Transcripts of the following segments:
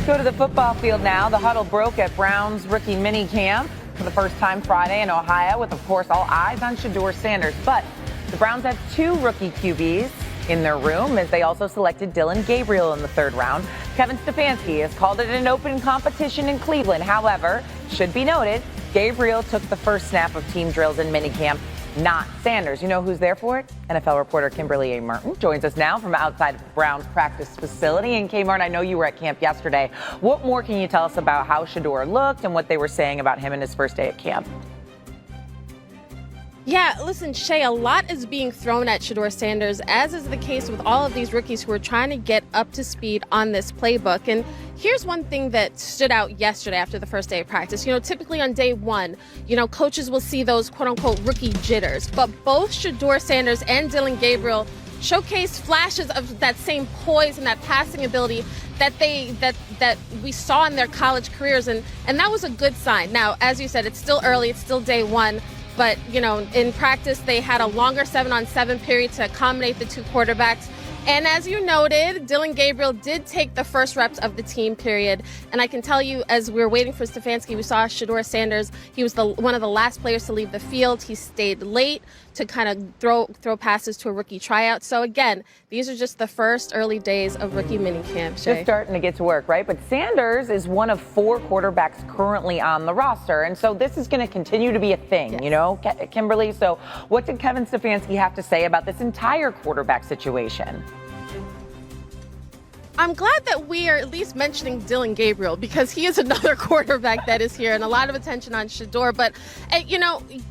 Go to the football field now. The huddle broke at Brown's rookie mini camp for the first time Friday in Ohio, with, of course, all eyes on Shedeur Sanders. But the Browns have two rookie QBs in their room, as they also selected Dillon Gabriel in the third round. Kevin Stefanski has called it an open competition in Cleveland. However, should be noted, Gabriel took the first snap of team drills in minicamp, not Sanders. You know who's there for it? NFL reporter Kimberly A. Martin joins us now from outside of the Browns practice facility. And Kmart, I know you were at camp yesterday. What more can you tell us about how Shedeur looked and what they were saying about him in his first day at camp? Yeah, listen, Shay, a lot is being thrown at Shedeur Sanders, as is the case with all of these rookies who are trying to get up to speed on this playbook. And here's one thing that stood out yesterday after the first day of practice. You know, typically on day one, coaches will see those quote-unquote rookie jitters. But both Shedeur Sanders and Dillon Gabriel showcase flashes of that same poise and that passing ability that we saw in their college careers. And that was a good sign. Now, as you said, it's still early. It's still day one. But, in practice, they had a longer 7-on-7 period to accommodate the two quarterbacks. And as you noted, Dillon Gabriel did take the first reps of the team period. And I can tell you, as we were waiting for Stefanski, we saw Shedeur Sanders. He was one of the last players to leave the field. He stayed late to kind of throw passes to a rookie tryout. So again, these are just the first early days of rookie minicamp. Just starting to get to work, right? But Sanders is one of four quarterbacks currently on the roster. And so this is going to continue to be a thing, Kimberly. So what did Kevin Stefanski have to say about this entire quarterback situation? I'm glad that we are at least mentioning Dillon Gabriel, because he is another quarterback that is here, and a lot of attention on Shedeur. But,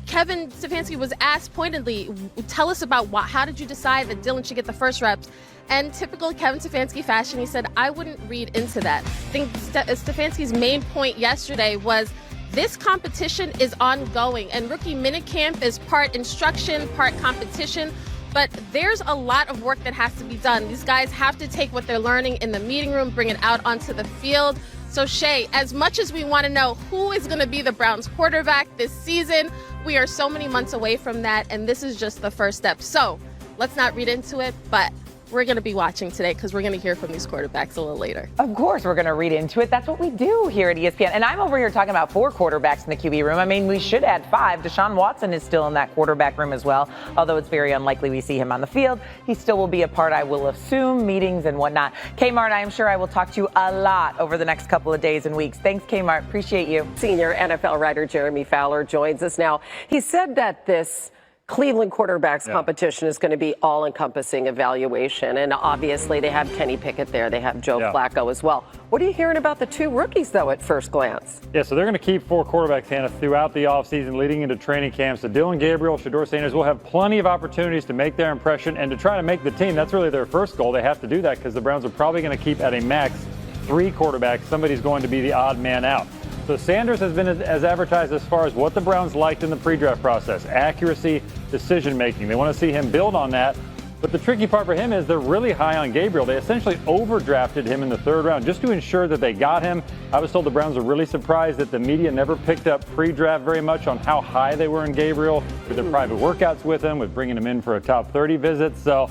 Kevin Stefanski was asked pointedly, tell us about how did you decide that Dillon should get the first reps? And typical Kevin Stefanski fashion, he said, I wouldn't read into that. I think Stefanski's main point yesterday was this competition is ongoing, and rookie minicamp is part instruction, part competition. But there's a lot of work that has to be done. These guys have to take what they're learning in the meeting room, bring it out onto the field. So, Shay, as much as we want to know who is going to be the Browns quarterback this season, we are so many months away from that, and this is just the first step. So let's not read into it, but we're going to be watching today because we're going to hear from these quarterbacks a little later. Of course, we're going to read into it. That's what we do here at ESPN. And I'm over here talking about four quarterbacks in the QB room. I mean, we should add five. Deshaun Watson is still in that quarterback room as well, although it's very unlikely we see him on the field. He still will be a part, I will assume, meetings and whatnot. Kmart, I am sure I will talk to you a lot over the next couple of days and weeks. Thanks, Kmart. Appreciate you. Senior NFL writer Jeremy Fowler joins us now. He said that this Cleveland quarterbacks competition is going to be all-encompassing evaluation. And obviously they have Kenny Pickett there. They have Joe Flacco as well. What are you hearing about the two rookies, though, at first glance? Yeah, so they're going to keep four quarterbacks, Hannah, throughout the offseason leading into training camp. So Dillon Gabriel, Shedeur Sanders will have plenty of opportunities to make their impression and to try to make the team. That's really their first goal. They have to do that because the Browns are probably going to keep at a max three quarterbacks. Somebody's going to be the odd man out. So Sanders has been as advertised as far as what the Browns liked in the pre-draft process: accuracy, decision-making. They want to see him build on that. But the tricky part for him is they're really high on Gabriel. They essentially overdrafted him in the third round just to ensure that they got him. I was told the Browns were really surprised that the media never picked up pre-draft very much on how high they were in Gabriel, with their private workouts with him, with bringing him in for a top 30 visit. So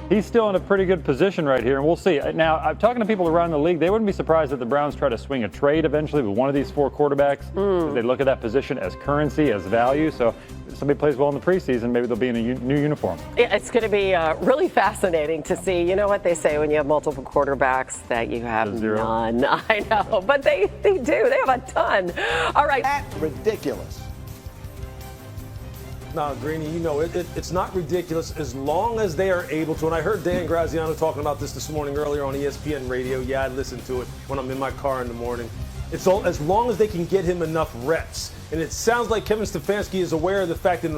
he's still in a pretty good position right here, and we'll see. Now, I'm talking to people around the league. They wouldn't be surprised if the Browns try to swing a trade eventually with one of these four quarterbacks. They look at that position as currency, as value. So if somebody plays well in the preseason, maybe they'll be in a new uniform. Yeah, it's going to be really fascinating to see. You know what they say when you have multiple quarterbacks, that you have none. I know, but they do. They have a ton. All right. That's ridiculous. No, Greeny, it's not ridiculous as long as they are able to. And I heard Dan Graziano talking about this morning earlier on ESPN Radio. Yeah, I listen to it when I'm in my car in the morning. It's all as long as they can get him enough reps. And it sounds like Kevin Stefanski is aware of the fact that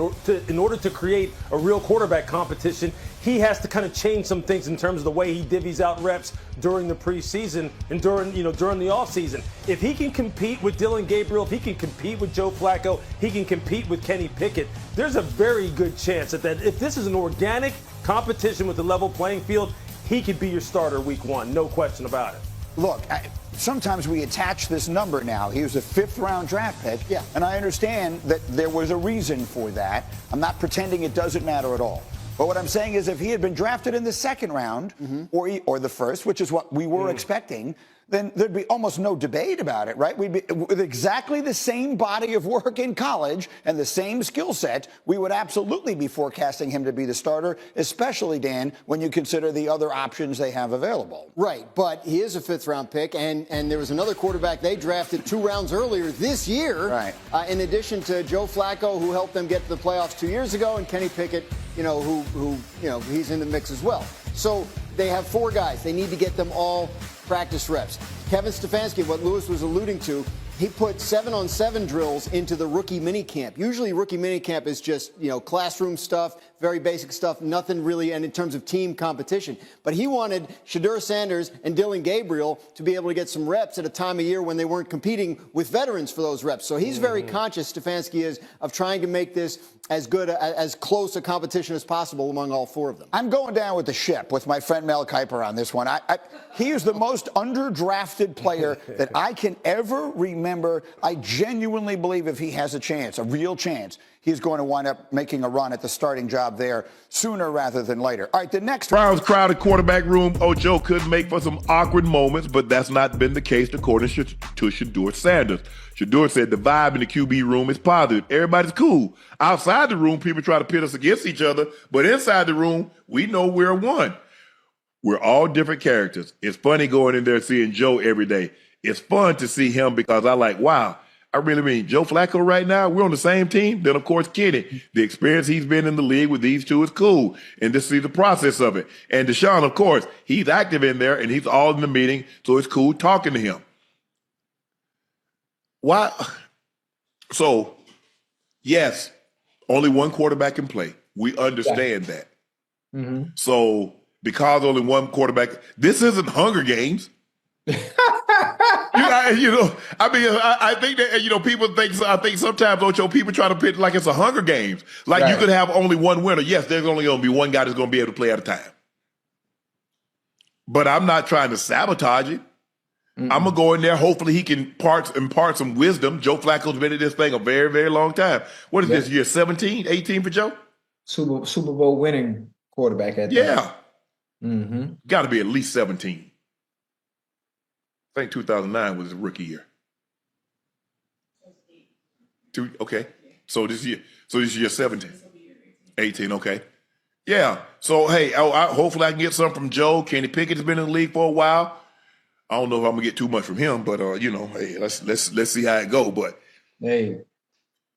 in order to create a real quarterback competition, he has to kind of change some things in terms of the way he divvies out reps during the preseason and during the offseason. If he can compete with Dillon Gabriel, if he can compete with Joe Flacco, he can compete with Kenny Pickett, there's a very good chance that if this is an organic competition with a level playing field, he could be your starter week one, no question about it. Look, sometimes we attach this number now. He was a fifth-round draft pick, and I understand that there was a reason for that. I'm not pretending it doesn't matter at all. But what I'm saying is if he had been drafted in the second round or the first, which is what we were expecting, then there'd be almost no debate about it, right? We'd be with exactly the same body of work in college and the same skill set. We would absolutely be forecasting him to be the starter, especially, Dan, when you consider the other options they have available. Right, but he is a fifth-round pick, and there was another quarterback they drafted 2 rounds earlier this year. Right. In addition to Joe Flacco, who helped them get to the playoffs 2 years ago, and Kenny Pickett, who he's in the mix as well. So they have 4 guys. They need to get them all practice reps. Kevin Stefanski, what Lewis was alluding to, he put 7-on-7 drills into the rookie minicamp. Usually rookie minicamp is just, classroom stuff, very basic stuff, nothing really, and in terms of team competition. But he wanted Shedeur Sanders and Dillon Gabriel to be able to get some reps at a time of year when they weren't competing with veterans for those reps. So he's very conscious, Stefanski is, of trying to make this as good, as close a competition as possible among all 4 of them. I'm going down with the ship with my friend Mel Kiper on this one. He is the most underdrafted player that I can ever remember. I genuinely believe if he has a chance, a real chance, he's going to wind up making a run at the starting job there sooner rather than later. All right, the next Browns' crowded quarterback room, Ocho could make for some awkward moments, but that's not been the case according to Shedeur Sanders. Shedeur said the vibe in the QB room is positive. Everybody's cool. Outside the room, people try to pit us against each other, but inside the room, we know we're one. We're all different characters. It's funny going in there seeing Joe every day. It's fun to see him because I like, wow, I really mean Joe Flacco right now, we're on the same team. Then, of course, Kenny. The experience he's been in the league with these 2 is cool. And to see the process of it. And Deshaun, of course, he's active in there and he's all in the meeting, so it's cool talking to him. Why? So, yes, only one quarterback can play. We understand that. Mm-hmm. So, because only one quarterback, this isn't Hunger Games. I think that, people think, I think sometimes, Ocho, people try to pit like it's a Hunger Games. Like you could have only one winner. Yes, there's only going to be one guy that's going to be able to play at a time. But I'm not trying to sabotage it. I'm going to go in there. Hopefully he can impart some wisdom. Joe Flacco's been at this thing a very, very long time. What is this, year 17, 18 for Joe? Super Bowl winning quarterback at that. Yeah. Mm-hmm. Got to be at least 17. I think 2009 was his rookie year. Okay. So this year 17. 18, okay. Yeah. So, hey, hopefully I can get something from Joe. Kenny Pickett's been in the league for a while. I don't know if I'm gonna get too much from him, but hey, let's see how it go. But hey,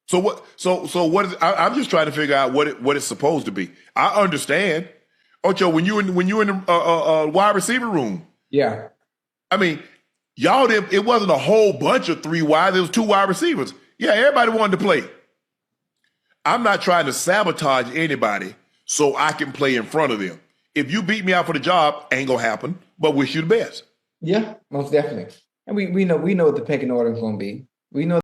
so what? So what is? I'm just trying to figure out what it's supposed to be. I understand, Ocho, when you in the wide receiver room. Yeah. I mean, y'all did. It wasn't a whole bunch of 3 wides. It was 2 wide receivers. Yeah, everybody wanted to play. I'm not trying to sabotage anybody so I can play in front of them. If you beat me out for the job, ain't gonna happen. But wish you the best. Yeah, most definitely. And we know what the pecking order is going to be. We know